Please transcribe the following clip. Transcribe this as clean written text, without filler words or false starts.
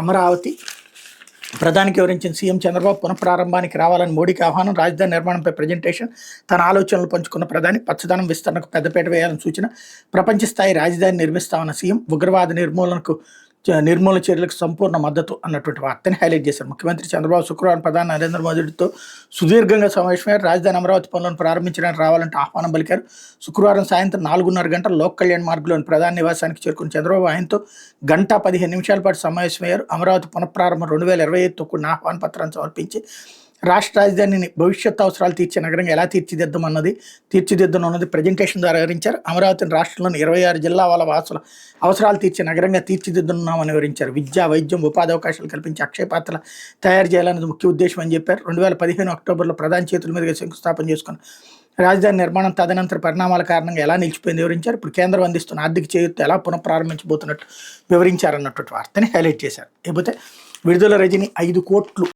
అమరావతి ప్రధానికి వివరించిన సీఎం చంద్రబాబు పునఃప్రారంభానికి రావాలని మోడీకి ఆహ్వానం, రాజధాని నిర్మాణంపై ప్రజెంటేషన్, తన ఆలోచనలు పంచుకున్న ప్రధాని, పచ్చదనం విస్తరణకు పెద్దపీట వేయాలని సూచన, ప్రపంచ స్థాయి రాజధాని నిర్మిస్తామన్న సీఎం, ఉగ్రవాద నిర్మూలన చర్యలకు సంపూర్ణ మద్దతు అన్నటువంటి వార్తని హైలైట్ చేశారు. ముఖ్యమంత్రి చంద్రబాబు శుక్రవారం ప్రధాని నరేంద్ర మోదీతో సుదీర్ఘంగా సమావేశమయ్యారు. రాజధాని అమరావతి పనులను ప్రారంభించడానికి రావాలంటే ఆహ్వానం పలికారు. శుక్రవారం సాయంత్రం 4:30 గంటల లోక్ కళ్యాణ్ మార్గ్లోని ప్రధాని నివాసానికి చేరుకున్న చంద్రబాబు ఆయనతో 1:15 పాటు సమావేశమయ్యారు. అమరావతి పునఃప్రారంభం 2025తో కూడిన ఆహ్వాన పత్రాన్ని సమర్పించి రాష్ట్ర రాజధానిని భవిష్యత్ అవసరాలు తీర్చే నగరంగా ఎలా తీర్చిదిద్దనున్నది ప్రజెంటేషన్ ద్వారా వివరించారు. అమరావతిని రాష్ట్రంలోని 26 జిల్లా వాళ్ళ వాసుల అవసరాలు తీర్చే నగరంగా తీర్చిదిద్దున్నామని వివరించారు. విద్య, వైద్యం, ఉపాధి అవకాశాలు కల్పించి అక్షయ పాత్రలు తయారు చేయాలన్నది ముఖ్య ఉద్దేశం అని చెప్పారు. 2015 అక్టోబర్లో ప్రధాని చేతుల మీదుగా శంకుస్థాపన చేసుకున్న రాజధాని నిర్మాణం తదనంతర పరిణామాల కారణంగా ఎలా నిలిచిపోయింది వివరించారు. ఇప్పుడు కేంద్రం అందిస్తున్న ఆర్థిక చేయూత ఎలా పునఃప్రారంభించబోతున్నట్టు వివరించారన్నటువంటి వార్తని హైలైట్ చేశారు. లేకపోతే విడుదల రజని 5 కోట్లు